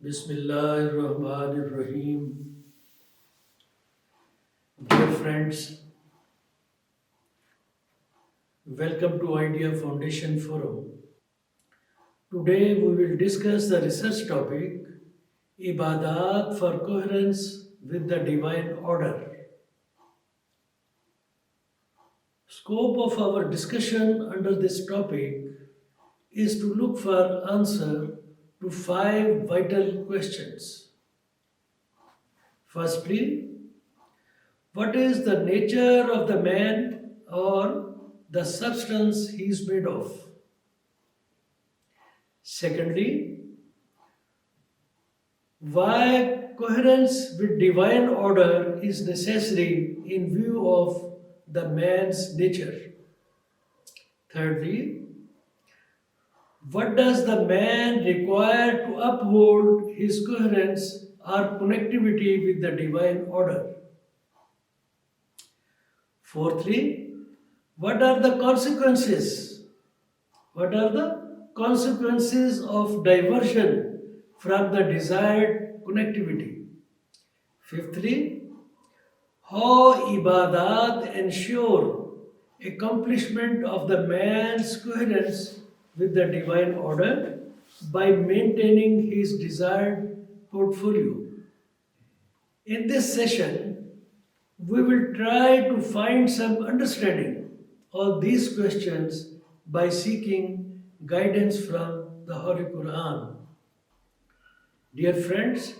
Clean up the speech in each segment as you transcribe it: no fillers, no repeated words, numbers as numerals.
Bismillahirrahmanirrahim. Dear friends, welcome to Idea Foundation Forum. Today we will discuss the research topic Ibadaat for Coherence with the Divine Order. Scope of our discussion under this topic is to look for answer to 5 vital questions. Firstly, what is the nature of the man or the substance he is made of? Secondly, why coherence with divine order is necessary in view of the man's nature? Thirdly, what does the man require to uphold his coherence or connectivity with the divine order? Fourthly, what are the consequences? What are the consequences of diversion from the desired connectivity? Fifthly, how Ibadaat ensure accomplishment of the man's coherence with the divine order by maintaining his desired portfolio. In this session, we will try to find some understanding of these questions by seeking guidance from the Holy Quran. Dear friends,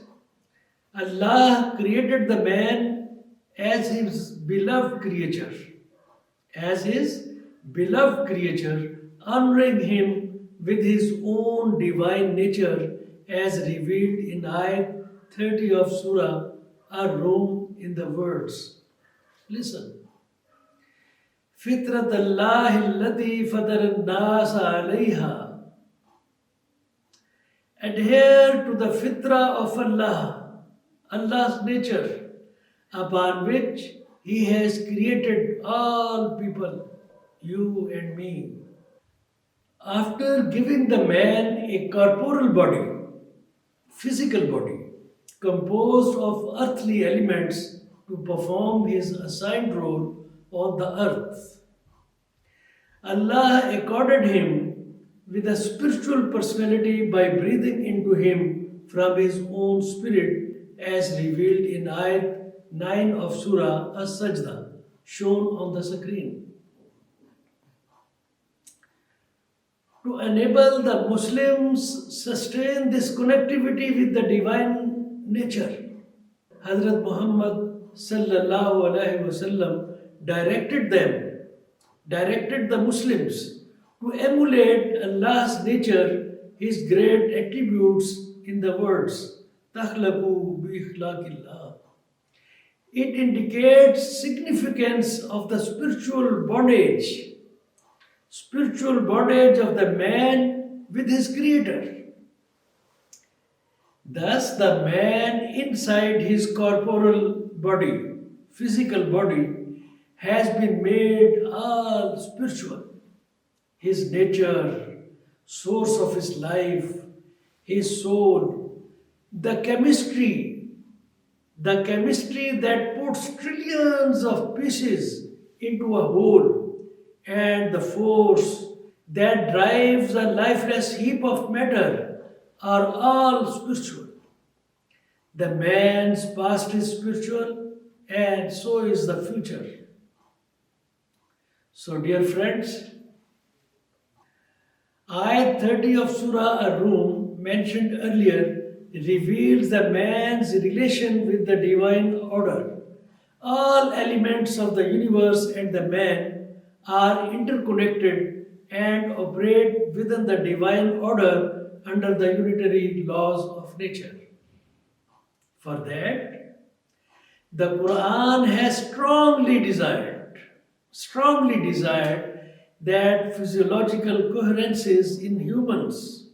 Allah created the man as his beloved creature, honoring him with his own divine nature as revealed in Ayat 30 of Surah Ar-Rum in the words. Listen. فطرة الله التي فطر الناس عليها. Adhere to the fitrah of Allah, Allah's nature, upon which He has created all people, you and me. After giving the man a corporeal body, physical body, composed of earthly elements to perform his assigned role on the earth, Allah accorded him with a spiritual personality by breathing into him from his own spirit as revealed in Ayat 9 of Surah As-Sajda, shown on the screen. To enable the Muslims sustain this connectivity with the divine nature, Hazrat Muhammad sallallahu alaihi wasallam directed the Muslims to emulate Allah's nature, His great attributes in the words "Takhlaqu bi ikhlaqillah." It indicates significance of the spiritual bondage of the man with his creator. Thus, the man inside his corporeal body, physical body, has been made all spiritual. His nature, source of his life, his soul, the chemistry that puts trillions of pieces into a whole, and the force that drives a lifeless heap of matter are all spiritual. The man's past is spiritual, and so is the future. So, dear friends, Ayat 30 of Surah Ar-Rum mentioned earlier reveals the man's relation with the divine order. All elements of the universe and the man are interconnected and operate within the divine order under the unitary laws of nature. For that, the Quran has strongly desired that physiological coherences in humans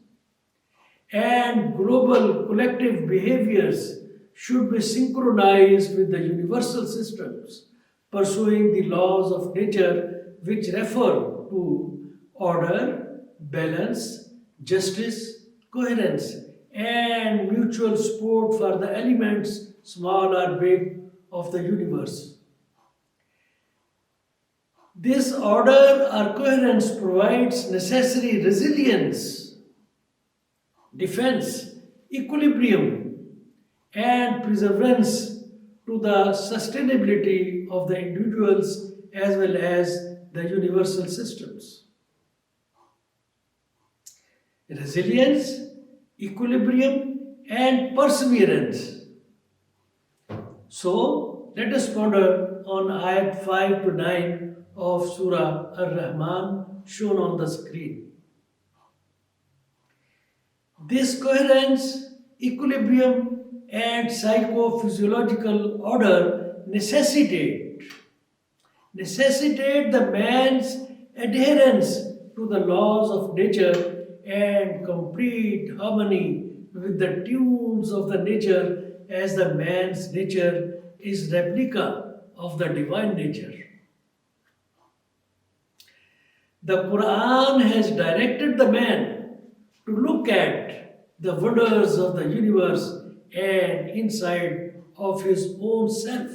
and global collective behaviors should be synchronized with the universal systems, pursuing the laws of nature which refer to order, balance, justice, coherence, and mutual support for the elements, small or big, of the universe. This order or coherence provides necessary resilience, defense, equilibrium, and perseverance to the sustainability of the individuals as well as the universal systems. Resilience, equilibrium, and perseverance. So, let us ponder on ayat 5 to 9 of Surah Ar-Rahman shown on the screen. This coherence, equilibrium, and psychophysiological order necessitate the man's adherence to the laws of nature and complete harmony with the tunes of the nature, as the man's nature is replica of the divine nature. The Quran has directed the man to look at the wonders of the universe and inside of his own self,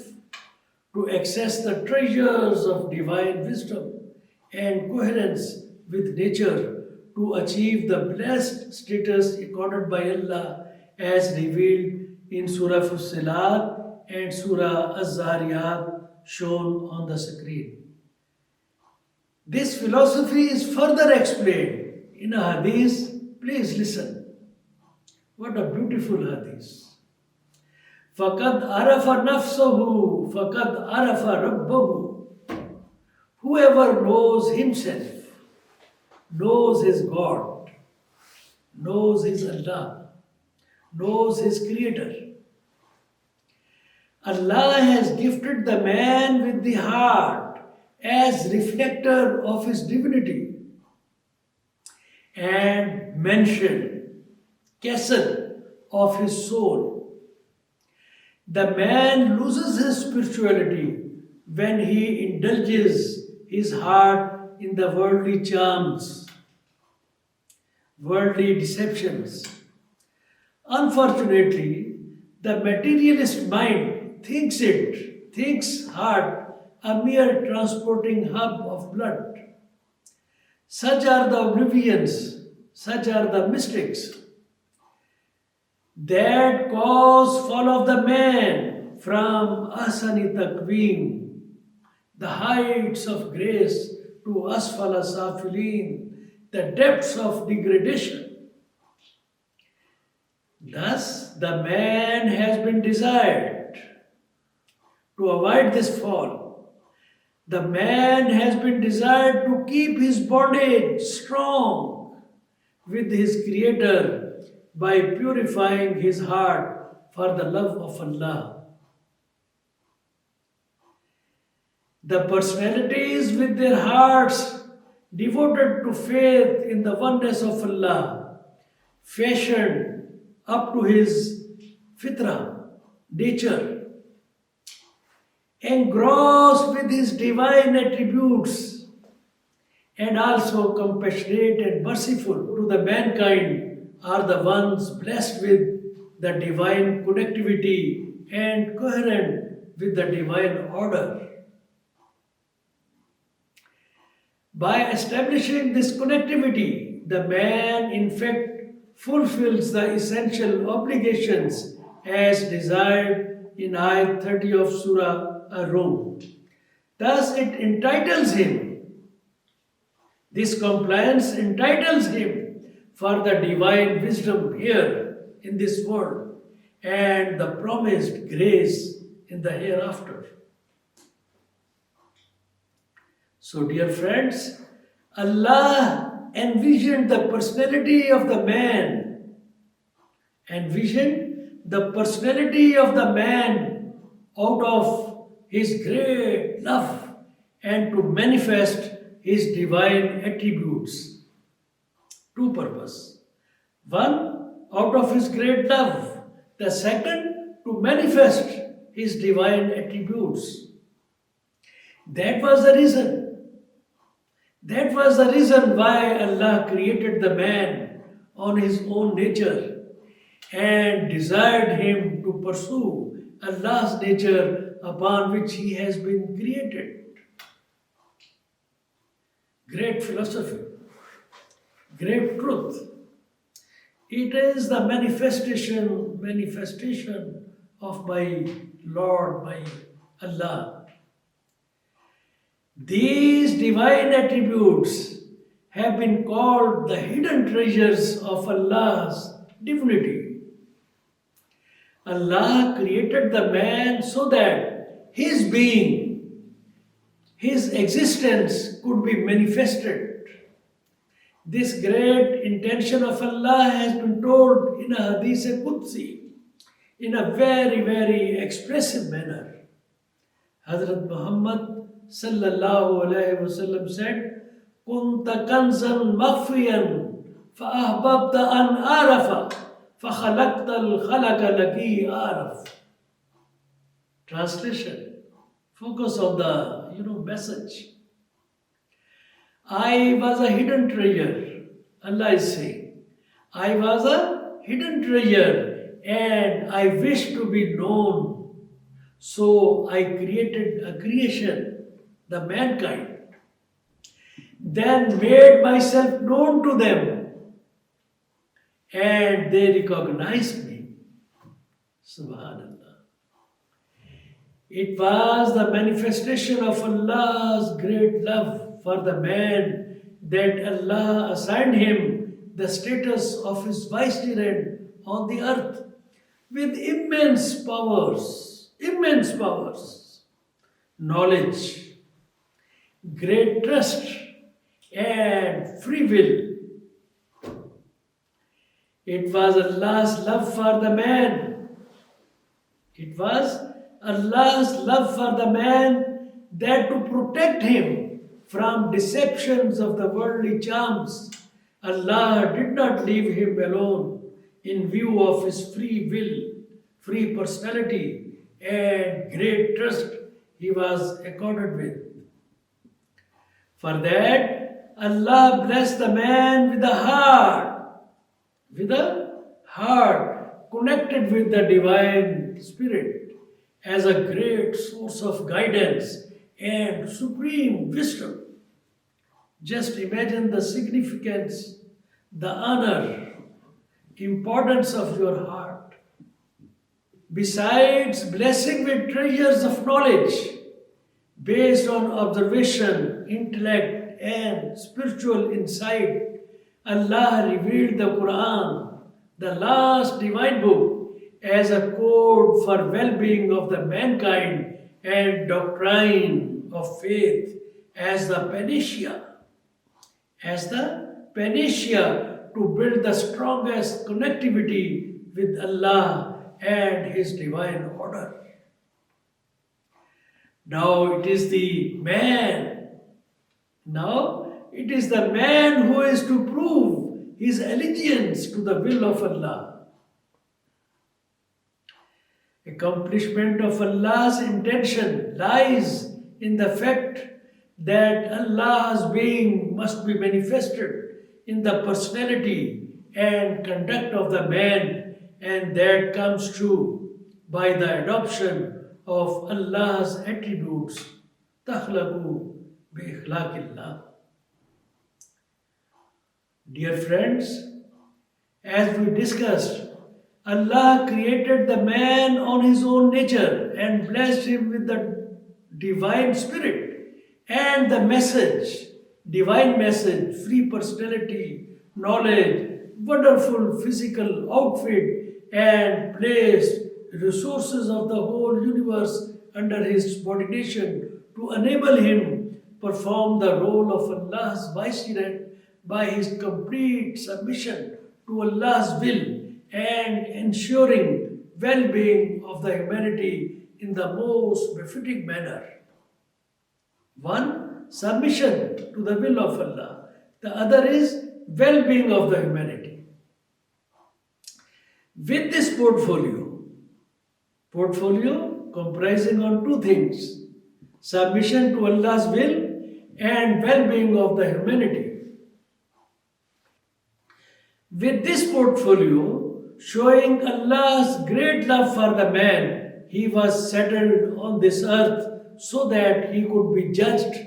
to access the treasures of divine wisdom and coherence with nature, to achieve the blessed status accorded by Allah as revealed in Surah Fussilat and Surah Az-Zariyat shown on the screen. This philosophy is further explained in a hadith. Please listen. What a beautiful hadith. فَقَدْ عَرَفَ نَفْسَهُ فَقَدْ عَرَفَ رَبَّهُ. Whoever knows himself, knows his God, knows his Allah, knows his Creator. Allah has gifted the man with the heart as reflector of his divinity and mentioned castle of his soul. The man loses his spirituality when he indulges his heart in the worldly charms, worldly deceptions. Unfortunately, the materialist mind thinks heart a mere transporting hub of blood. Such are the oblivions, such are the mystics that cause fall of the man from asani takweem, the heights of grace, to asfala safilin, the depths of degradation. Thus, the man has been desired to avoid this fall. The man has been desired to keep his bondage strong with his Creator by purifying his heart for the love of Allah. The personalities with their hearts devoted to faith in the oneness of Allah, fashioned up to his fitra, nature, engrossed with his divine attributes, and also compassionate and merciful to the mankind, are the ones blessed with the divine connectivity and coherent with the divine order. By establishing this connectivity, the man in fact fulfills the essential obligations as desired in Ayat 30 of Surah Ar-Rum. Thus it entitles him, this compliance entitles him for the divine wisdom here in this world and the promised grace in the hereafter. So, dear friends, Allah envisioned the personality of the man, out of his great love and to manifest his divine attributes. Two purposes. One, out of his great love. The second, to manifest his divine attributes. That was the reason. That was the reason why Allah created the man on his own nature and desired him to pursue Allah's nature upon which he has been created. Great philosophy, great truth. It is the manifestation of my Lord, my Allah. These divine attributes have been called the hidden treasures of Allah's divinity. Allah created the man so that his being, his existence could be manifested. This great intention of Allah has been told in a Hadith Qudsi in a very, very expressive manner. Hazrat Muhammad sallallahu alayhi wasallam said, "Kunta kanzan makhfiyan fa'ahbabta an arafa fakhalaqta al-khalaqa laki araf." Translation. Focus on the message. I was a hidden treasure. Allah is saying, I was a hidden treasure and I wish to be known. So I created a creation, the mankind, then made myself known to them and they recognized me. Subhanallah. It was the manifestation of Allah's great love for the man that Allah assigned him the status of his vicegerent on the earth with immense powers, knowledge, great trust, and free will. It was Allah's love for the man. It was Allah's love for the man that to protect him from deceptions of the worldly charms, Allah did not leave him alone in view of his free will, free personality, and great trust he was accorded with. For that, Allah blessed the man with a heart connected with the Divine Spirit as a great source of guidance and supreme wisdom. Just imagine the significance, the honor, importance of your heart. Besides blessing with treasures of knowledge based on observation, intellect, and spiritual insight, Allah revealed the Quran, the last divine book, as a code for well-being of the mankind and doctrine of faith as the panacea to build the strongest connectivity with Allah and His divine order. Now it is the man who is to prove his allegiance to the will of Allah. Accomplishment of Allah's intention lies in the fact that Allah's being must be manifested in the personality and conduct of the man, and that comes true by the adoption of Allah's attributes. Takhlaqu bi ikhlaqillah. Dear friends, as we discussed, Allah created the man on his own nature and blessed him with the divine spirit and the message, divine message, free personality, knowledge, wonderful physical outfit, and placed resources of the whole universe under his subordination to enable him perform the role of Allah's vicegerent by his complete submission to Allah's will and ensuring well-being of the humanity in the most befitting manner. One, submission to the will of Allah. The other is well-being of the humanity. With this portfolio comprising on two things, submission to Allah's will and well-being of the humanity. With this portfolio showing Allah's great love for the man. He was settled on this earth so that he could be judged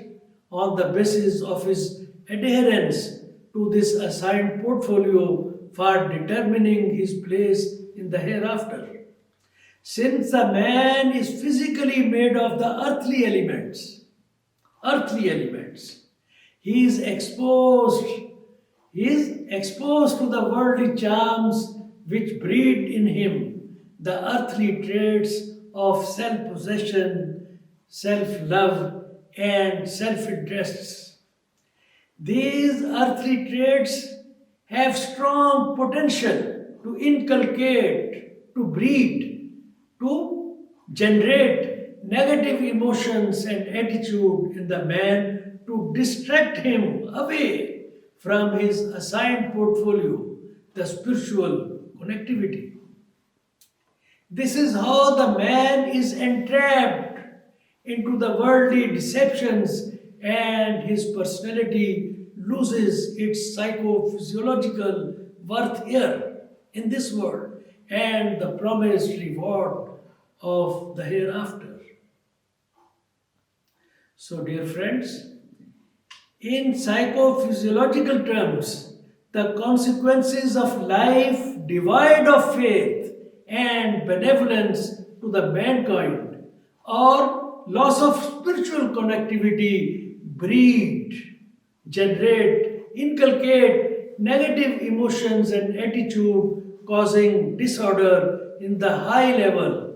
on the basis of his adherence to this assigned portfolio for determining his place in the hereafter. Since the man is physically made of the earthly elements, he is exposed, he is exposed to the worldly charms which breed in him the earthly traits of self-possession, self-love, and self-interests. These earthly traits have strong potential to inculcate, to breed, to generate negative emotions and attitude in the man to distract him away from his assigned portfolio, the spiritual connectivity. This is how the man is entrapped into the worldly deceptions and his personality loses its psychophysiological worth here in this world and the promised reward of the hereafter. So, dear friends, in psychophysiological terms, the consequences of life devoid of faith and benevolence to the mankind or loss of spiritual connectivity breed, generate, inculcate negative emotions and attitude causing disorder in the higher level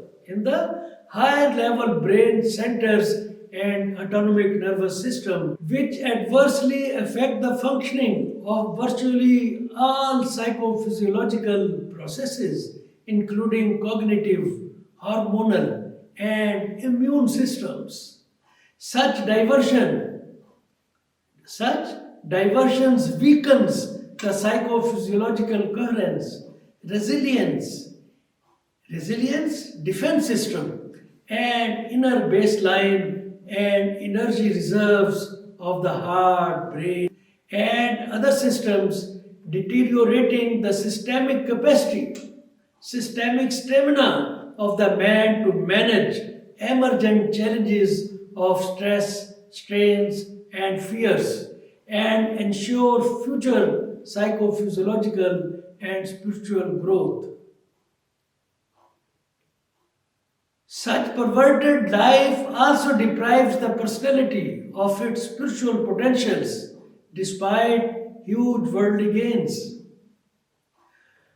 brain centers and autonomic nervous system, which adversely affect the functioning of virtually all psychophysiological processes, including cognitive, hormonal, and immune systems. Such diversions weakens the psychophysiological coherence, resilience, defense system, and inner baseline and energy reserves of the heart, brain, and other systems, deteriorating the systemic stamina of the man to manage emergent challenges of stress, strains, and fears, and ensure future psychophysiological and spiritual growth. Such perverted life also deprives the personality of its spiritual potentials despite huge worldly gains.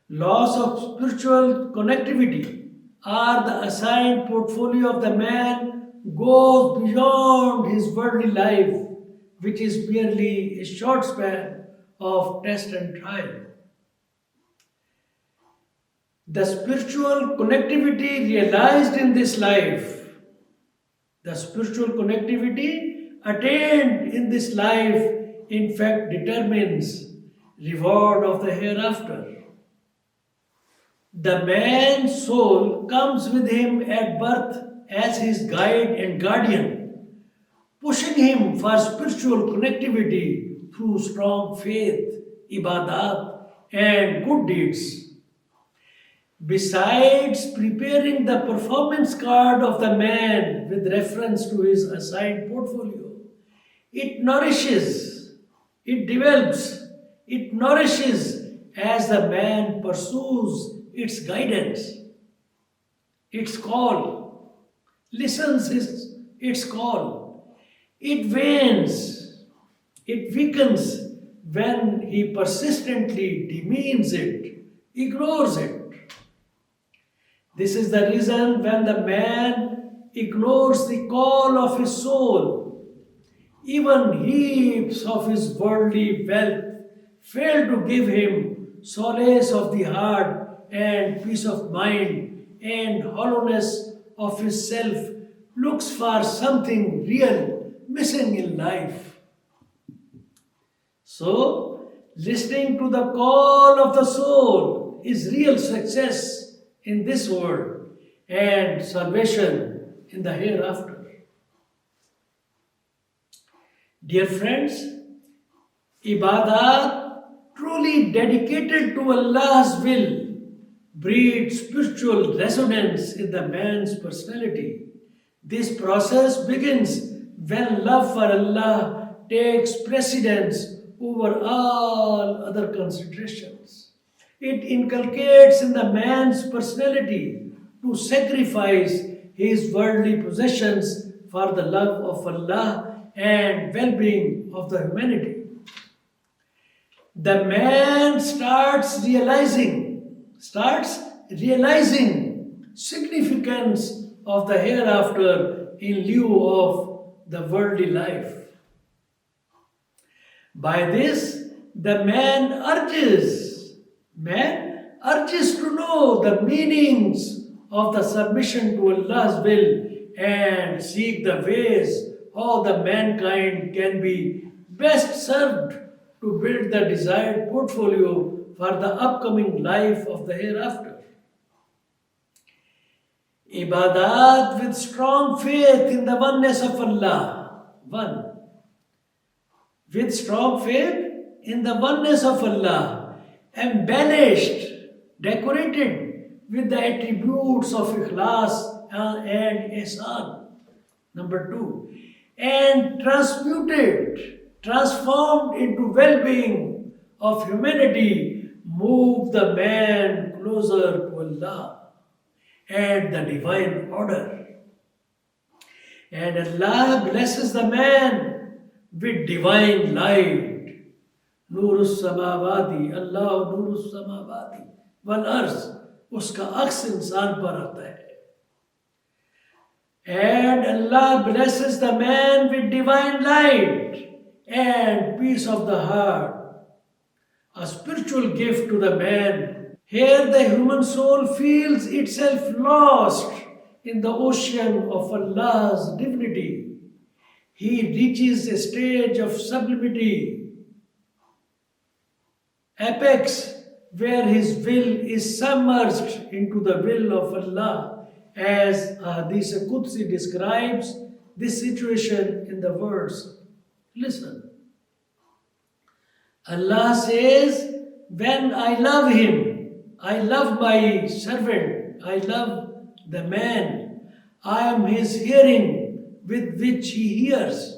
Loss of spiritual connectivity or the assigned portfolio of the man goes beyond his worldly life, which is merely a short span of test and trial. The spiritual connectivity realized in this life, the spiritual connectivity attained in this life, in fact, determines reward of the hereafter. The man's soul comes with him at birth as his guide and guardian, pushing him for spiritual connectivity through strong faith, Ibadaat, and good deeds. Besides preparing the performance card of the man with reference to his assigned portfolio, it nourishes, it develops, it nourishes as the man pursues its guidance, its call, its call. It wanes, it weakens when he persistently demeans it, ignores it. This is the reason when the man ignores the call of his soul, even heaps of his worldly wealth fail to give him solace of the heart and peace of mind, and hollowness of his self looks for something real missing in life. So, listening to the call of the soul is real success in this world and salvation in the hereafter. Dear friends, Ibadat truly dedicated to Allah's will breed spiritual resonance in the man's personality. This process begins when love for Allah takes precedence over all other considerations. It inculcates in the man's personality to sacrifice his worldly possessions for the love of Allah and well being of the humanity. The man starts realizing significance of the hereafter in lieu of the worldly life. By this, the man urges to know the meanings of the submission to Allah's will and seek the ways how the mankind can be best served to build the desired portfolio for the upcoming life of the hereafter. Ibadaat with strong faith in the oneness of Allah. One. With strong faith in the oneness of Allah, embellished, decorated with the attributes of ikhlas and ihsan. Number two. And transformed into well-being of humanity, move the man closer to Allah and the divine order. And Allah blesses the man with divine light. Nurus samavati, Allah nurus samavati, wal ars, uska aks insan par aata hai. And Allah blesses the man with divine light and peace of the heart, a spiritual gift to the man. Here the human soul feels itself lost in the ocean of Allah's divinity. He reaches a stage of sublimity, apex, where his will is submerged into the will of Allah, as Hadith Qudsi describes this situation in the verse. Listen. Allah says, when I love him, I love my servant, I love the man, I am his hearing with which he hears,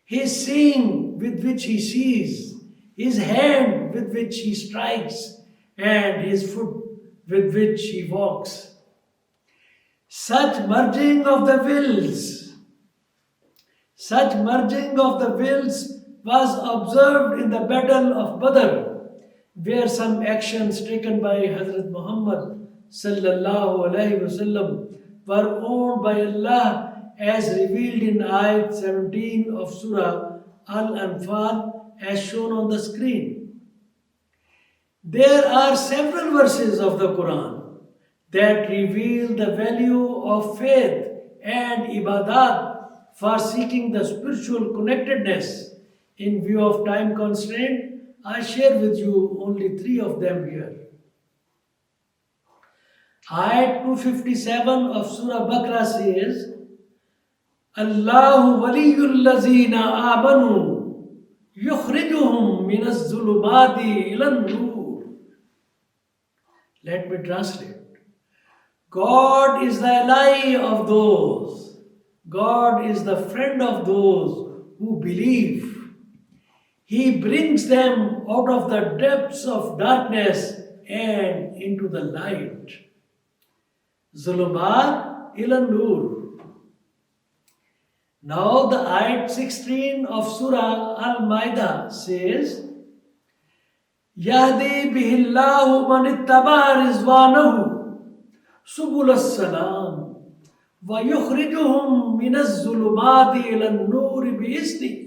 his seeing with which he sees, his hand with which he strikes, and his foot with which he walks. Such merging of the wills was observed in the Battle of Badr, where some actions taken by Hazrat Muhammad sallallahu alaihi wasallam were owned by Allah as revealed in Ayat 17 of Surah Al-Anfal as shown on the screen. There are several verses of the Quran that reveal the value of faith and ibadat for seeking the spiritual connectedness. In view of time constraint, I share with you only three of them here. Ayat 257 of Surah Baqarah says, Allahu waliyul lazina amanu yukhrijuhum minas zulumati ilan nur. Let me translate. God is the ally of those. God is the friend of those who believe. He brings them out of the depths of darkness and into the light. Zulumat ila nur. Now the ayat 16 of Surah Al-Maidah says, Yahdi bihillahu man ittaba rizwanahu subul as-salam wa yukhrijuhum min az-zulumati ila an-nur bi-izni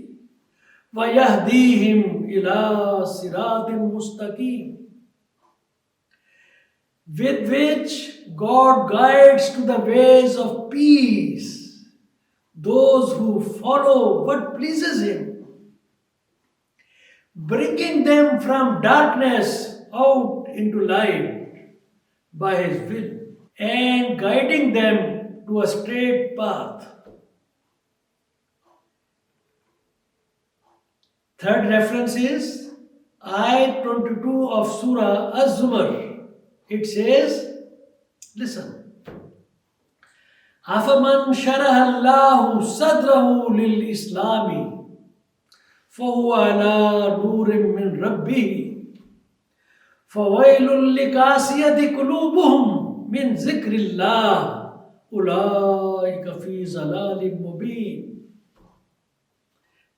وَيَهْدِيهِمْ إِلَىٰ صِرَاطٍ مُسْتَقِيمٍ, with which God guides to the ways of peace those who follow what pleases Him, bringing them from darkness out into light by His will and guiding them to a straight path. Third reference is Ayat 22 of Surah Az-Zumar It says, listen. أفمن شرح الله صدره للإسلام فهو على نور من ربه فويل لقاسية قلوبهم من ذكر الله أولئك في ضلال مبين.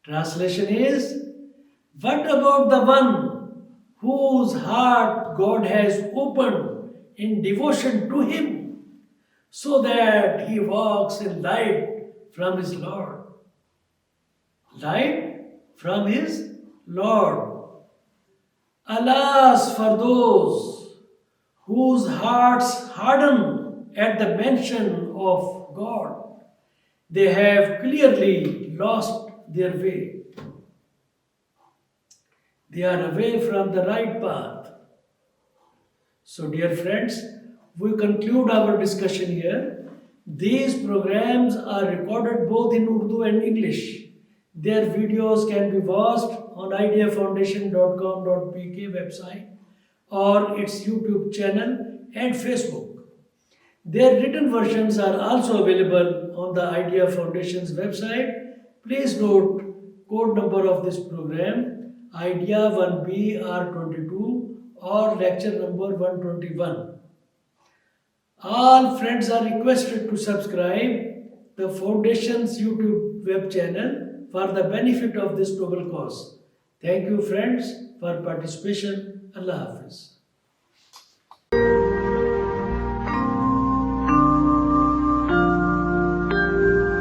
Translation is, what about the one whose heart God has opened in devotion to Him, so that he walks in light from his Lord? Light from his Lord. Alas for those whose hearts harden at the mention of God. They have clearly lost their way. They are away from the right path. So, dear friends, we conclude our discussion here. These programs are recorded both in Urdu and English. Their videos can be watched on ideafoundation.com.pk website or its YouTube channel and Facebook. Their written versions are also available on the Idea Foundation's website. Please note code number of this program, Idea 1BR22 or lecture number 121. All friends are requested to subscribe the Foundation's YouTube web channel for the benefit of this noble cause. Thank you friends for participation. Allah Hafiz.